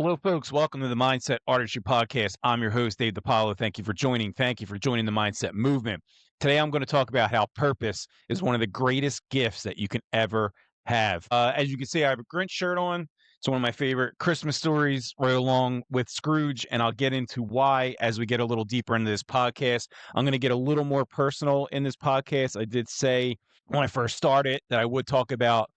Hello, folks. Welcome to the Mindset Artistry Podcast. I'm your host, DiPaolo. Thank you for joining. Thank you for joining the Mindset Movement. Today, I'm going to talk about how purpose is one of the greatest gifts that you can ever have. As you can see, I have a Grinch shirt on. It's one of my favorite Christmas stories, right along with Scrooge, and I'll get into why as we get a little deeper into this podcast. I'm going to get a little more personal in this podcast. I did say when I first started that I would talk about,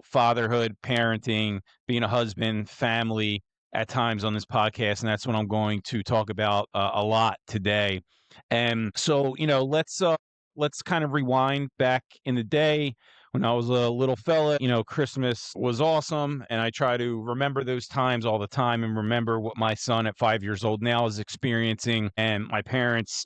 fatherhood, parenting, being a husband, family, at times on this podcast, and that's what I'm going to talk about a lot today. And so, let's kind of rewind back in the day when I was a little fella. Christmas was awesome, and I try to remember those times all the time and remember what my son at 5 years old now is experiencing. And my parents,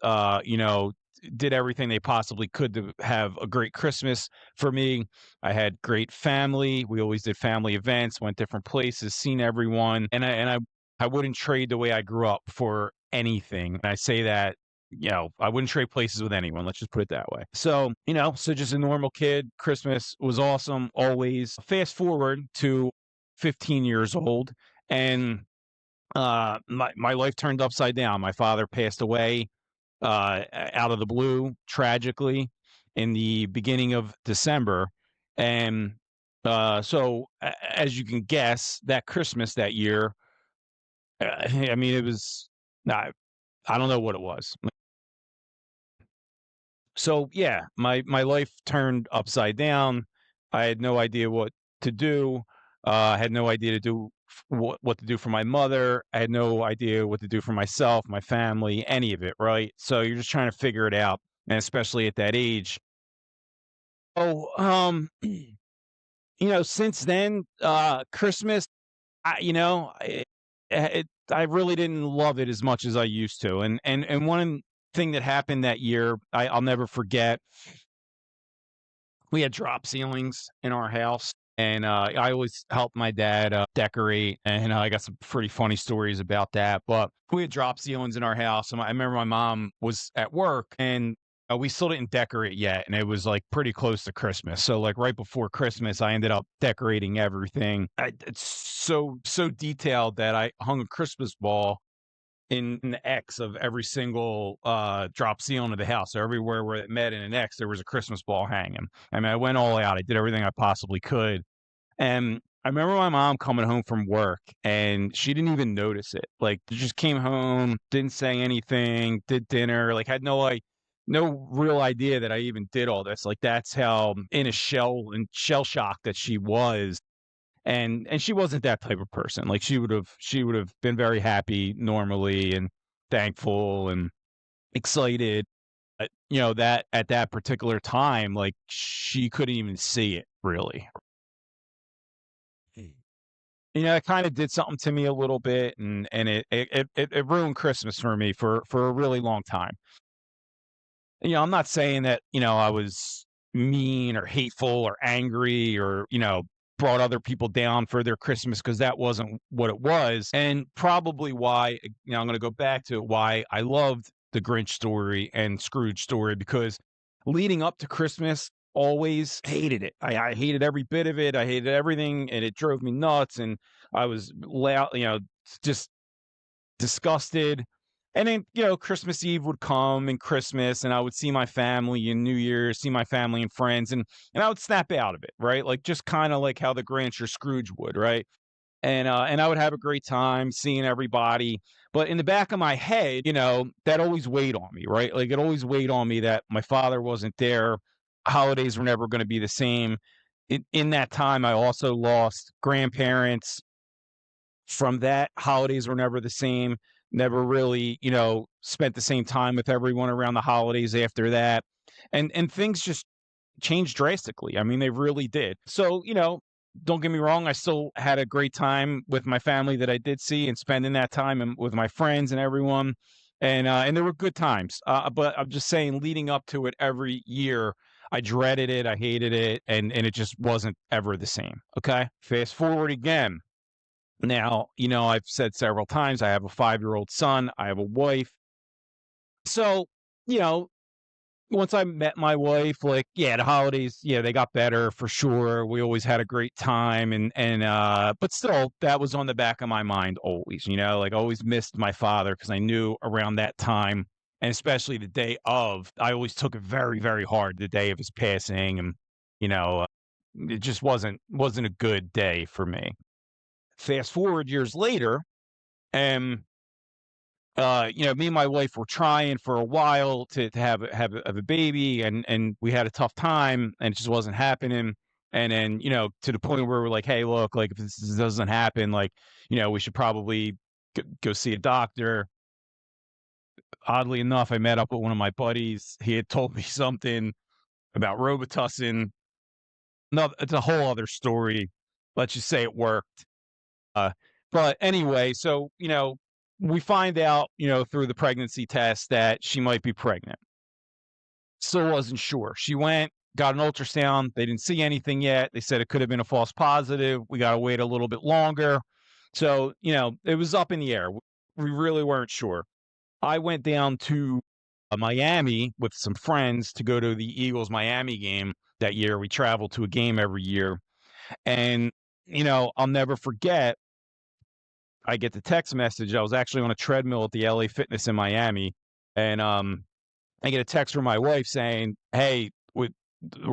did everything they possibly could to have a great Christmas for me. I had great family. We always did family events, went different places, seen everyone, and I wouldn't trade the way I grew up for anything. And I say that, I wouldn't trade places with anyone. Let's just put it that way. So just a normal kid. Christmas was awesome, always. Fast forward to 15 years old, and my life turned upside down. My father passed away out of the blue, tragically, in the beginning of December. And as you can guess, that Christmas that year, I mean, it was, nah, I don't know what it was. So yeah, my life turned upside down. I had no idea what to do. I had no idea to do what to do for my mother. I had no idea what to do for myself, my family, any of it. Right. So you're just trying to figure it out, and especially at that age. Oh, since then, Christmas, I really didn't love it as much as I used to. And one thing that happened that year, I'll never forget. We had drop ceilings in our house, and I always helped my dad decorate, and I got some pretty funny stories about that. But we had drop ceilings in our house, and I remember my mom was at work, and we still didn't decorate yet, and it was like pretty close to Christmas. So like right before Christmas, I ended up decorating everything. It's so detailed that I hung a Christmas ball in the X of every single drop ceiling of the house. So everywhere where it met in an X, there was a Christmas ball hanging. I mean, I went all out. I did everything I possibly could. And I remember my mom coming home from work and she didn't even notice it. Like, just came home, didn't say anything, did dinner, like had no real idea that I even did all this. Like, that's how in a shell shock that she was. And she wasn't that type of person. Like, she would have been very happy normally and thankful and excited. That at that particular time, like, she couldn't even see it really. It kind of did something to me a little bit, and it ruined Christmas for me for a really long time. I'm not saying that, I was mean or hateful or angry or, brought other people down for their Christmas, because that wasn't what it was. And probably why, I'm going to go back to why I loved the Grinch story and Scrooge story, because leading up to Christmas, always hated it. I hated every bit of it. I hated everything, and it drove me nuts. And I was loud, just disgusted. And then, Christmas Eve would come and Christmas, and I would see my family and New Year's, see my family and friends, and I would snap out of it, right? Like, just kind of like how the Grinch or Scrooge would, right? And I would have a great time seeing everybody. But in the back of my head, that always weighed on me, right? Like, it always weighed on me that my father wasn't there. Holidays were never going to be the same. In that time, I also lost grandparents. From that, holidays were never the same. Never really, spent the same time with everyone around the holidays after that. And things just changed drastically. I mean, they really did. So, don't get me wrong, I still had a great time with my family that I did see, and spending that time and with my friends and everyone. And there were good times. But I'm just saying, leading up to it every year, I dreaded it, I hated it, and it just wasn't ever the same. Okay. Fast forward again. Now, I've said several times, I have a 5-year-old son, I have a wife. So, you know, once I met my wife, like, yeah, the holidays, yeah, they got better for sure. We always had a great time, and but still, that was on the back of my mind always. Like, I always missed my father because I knew around that time, and especially the day of, I always took it very, very hard the day of his passing, and you know, uh, it just wasn't a good day for me. Fast forward years later, and me and my wife were trying for a while to have a baby, and we had a tough time, and it just wasn't happening. And then, to the point where we're like, hey, look, like, if this doesn't happen, like, we should probably go see a doctor. Oddly enough, I met up with one of my buddies. He had told me something about Robitussin. No, it's a whole other story. Let's just say it worked. Uh, but anyway, so, we find out, through the pregnancy test that she might be pregnant. Still wasn't sure. She went, got an ultrasound. They didn't see anything yet. They said it could have been a false positive. We got to wait a little bit longer. So, it was up in the air. We really weren't sure. I went down to Miami with some friends to go to the Eagles Miami game that year. We traveled to a game every year. And, I'll never forget, I get the text message. I was actually on a treadmill at the LA Fitness in Miami, and I get a text from my wife saying, "Hey, we're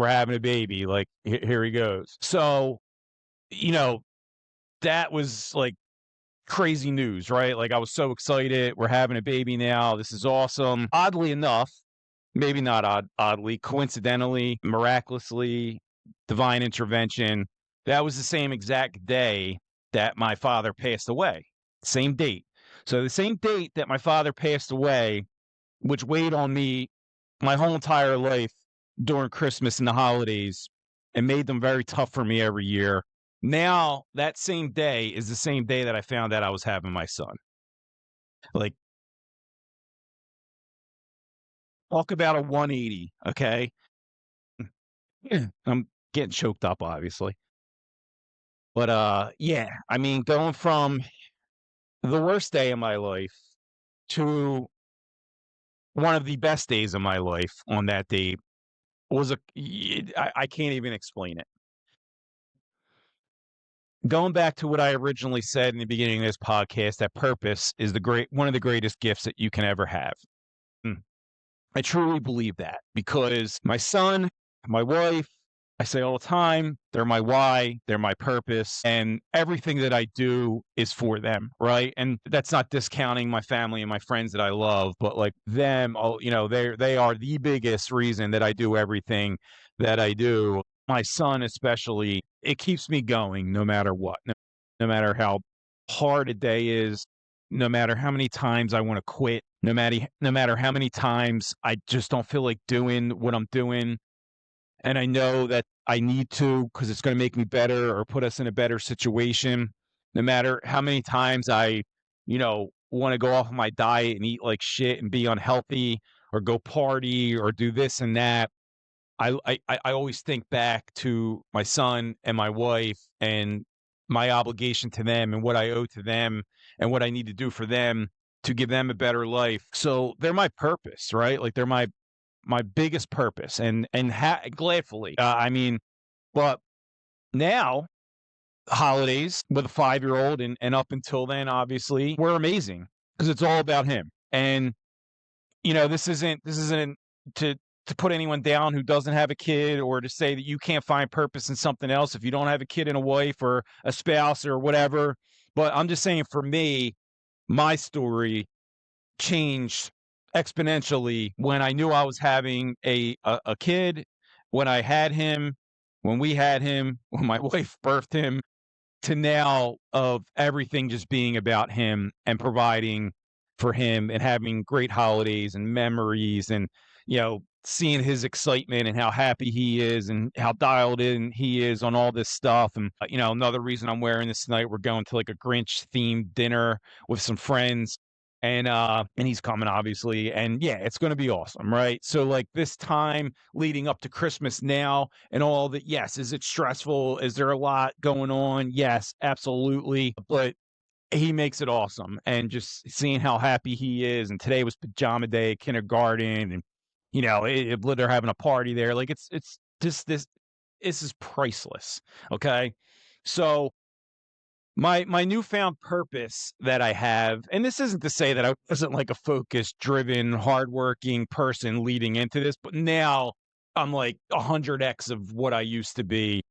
having a baby. Like, here he goes." So, you know, that was like crazy news, right? Like, I was so excited. We're having a baby now. This is awesome. Oddly enough, maybe not oddly, coincidentally, miraculously, divine intervention. That was the same exact day that my father passed away. Same date. So the same date that my father passed away, which weighed on me my whole entire life during Christmas and the holidays and made them very tough for me every year. Now, that same day is the same day that I found out I was having my son. Like, talk about a 180, okay? Yeah, I'm getting choked up, obviously. But yeah, I mean, going from the worst day of my life to one of the best days of my life on that day was I can't even explain it. Going back to what I originally said in the beginning of this podcast, that purpose is one of the greatest gifts that you can ever have. Mm. I truly believe that because my son, my wife, I say all the time, they're my why, they're my purpose, and everything that I do is for them, right? And that's not discounting my family and my friends that I love, but like them, they are the biggest reason that I do everything that I do. My son, especially, it keeps me going no matter what, no matter how hard a day is, no matter how many times I want to quit, no matter how many times I just don't feel like doing what I'm doing, and I know that I need to because it's going to make me better or put us in a better situation. No matter how many times I, want to go off my diet and eat like shit and be unhealthy or go party or do this and that, I always think back to my son and my wife and my obligation to them and what I owe to them and what I need to do for them to give them a better life. So they're my purpose, right? Like, they're my biggest purpose, and gladfully. I mean, but now holidays with a 5-year-old and up until then, obviously, were amazing because it's all about him. And this isn't to put anyone down who doesn't have a kid or to say that you can't find purpose in something else if you don't have a kid and a wife or a spouse or whatever. But I'm just saying, for me, my story changed exponentially when I knew I was having a kid, when I had him, when we had him, when my wife birthed him, to now of everything just being about him and providing for him and having great holidays and memories and seeing his excitement and how happy he is and how dialed in he is on all this stuff. And another reason I'm wearing this tonight, we're going to like a Grinch themed dinner with some friends, and he's coming, obviously, and yeah, it's going to be awesome, right? So, like, this time leading up to Christmas now and all that, yes, is it stressful? Is there a lot going on? Yes, absolutely, but he makes it awesome. And just seeing how happy he is, and today was pajama day at kindergarten, and they're having a party there. Like it's just this is priceless. Okay. So my newfound purpose that I have, and this isn't to say that I wasn't like a focused, driven, hardworking person leading into this, but now I'm like 100x of what I used to be,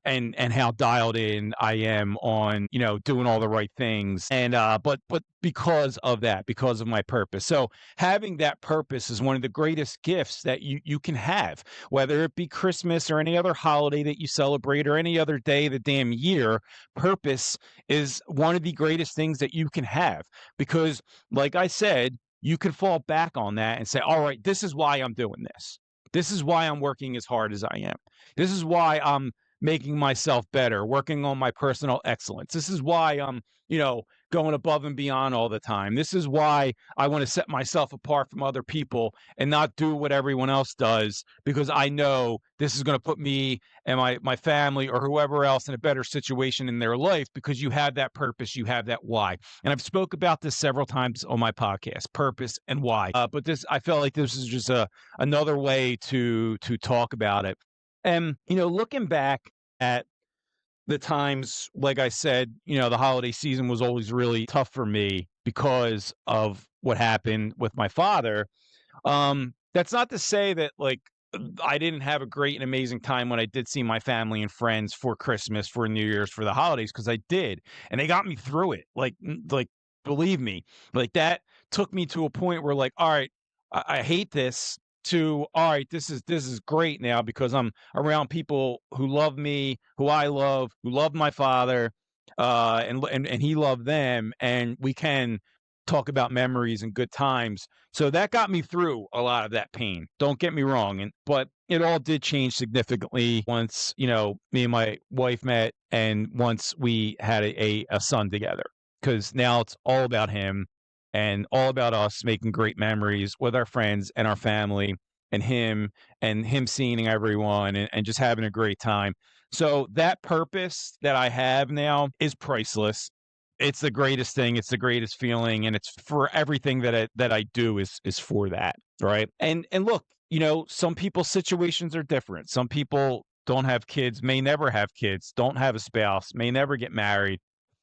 and how dialed in I am on doing all the right things, and but because of that, because of my purpose. So having that purpose is one of the greatest gifts that you can have, whether it be Christmas or any other holiday that you celebrate or any other day of the damn year. Purpose is one of the greatest things that you can have because, like I said, you can fall back on that and say, all right, this is why I'm doing this. This is why I'm working as hard as I am. This is why I'm making myself better, working on my personal excellence. This is why I'm, going above and beyond all the time. This is why I want to set myself apart from other people and not do what everyone else does because I know this is going to put me and my family or whoever else in a better situation in their life because you have that purpose, you have that why. And I've spoke about this several times on my podcast, purpose and why. But this, I felt like this is just another way to talk about it. And looking back at the times, like I said, the holiday season was always really tough for me because of what happened with my father. That's not to say that like I didn't have a great and amazing time when I did see my family and friends for Christmas, for New Year's, for the holidays, because I did, and they got me through it. Like believe me, like that took me to a point where like, all right, I hate this. To all right, this is great now because I'm around people who love me, who I love, who love my father, and he loved them, and we can talk about memories and good times. So that got me through a lot of that pain. Don't get me wrong, but it all did change significantly once me and my wife met, and once we had a son together. Because now it's all about him and all about us making great memories with our friends and our family and him seeing everyone and just having a great time. So that purpose that I have now is priceless. It's the greatest thing. It's the greatest feeling, and it's for everything that I do is for that, right? And look, some people's situations are different. Some people don't have kids, may never have kids, don't have a spouse, may never get married.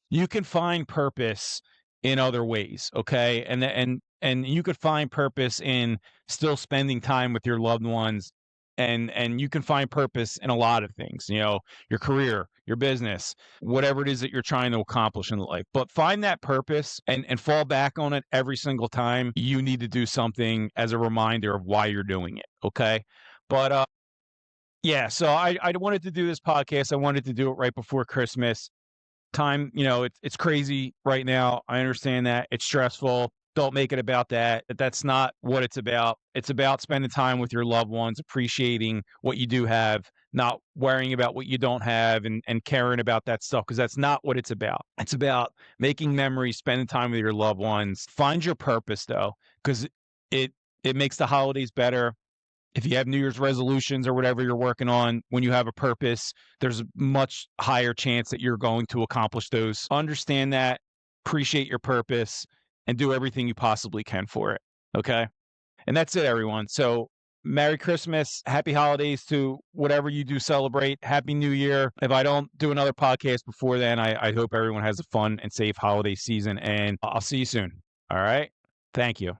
You can find purpose in other ways, okay? And you could find purpose in still spending time with your loved ones, and you can find purpose in a lot of things, your career, your business, whatever it is that you're trying to accomplish in life. But find that purpose and fall back on it every single time you need to do something as a reminder of why you're doing it, okay? But yeah, so I wanted to do this podcast. I wanted to do it right before Christmas time. It's crazy right now. I understand that it's stressful. Don't make it about that. That's not what it's about. It's about spending time with your loved ones, appreciating what you do have, not worrying about what you don't have, and caring about that stuff, because that's not what it's about. It's about making memories, spending time with your loved ones. Find your purpose though, because it it makes the holidays better. If you have New Year's resolutions or whatever you're working on, when you have a purpose, there's a much higher chance that you're going to accomplish those. Understand that, appreciate your purpose, and do everything you possibly can for it. Okay. And that's it, everyone. So, Merry Christmas, Happy Holidays to whatever you do celebrate. Happy New Year. If I don't do another podcast before then, I hope everyone has a fun and safe holiday season, and I'll see you soon. All right. Thank you.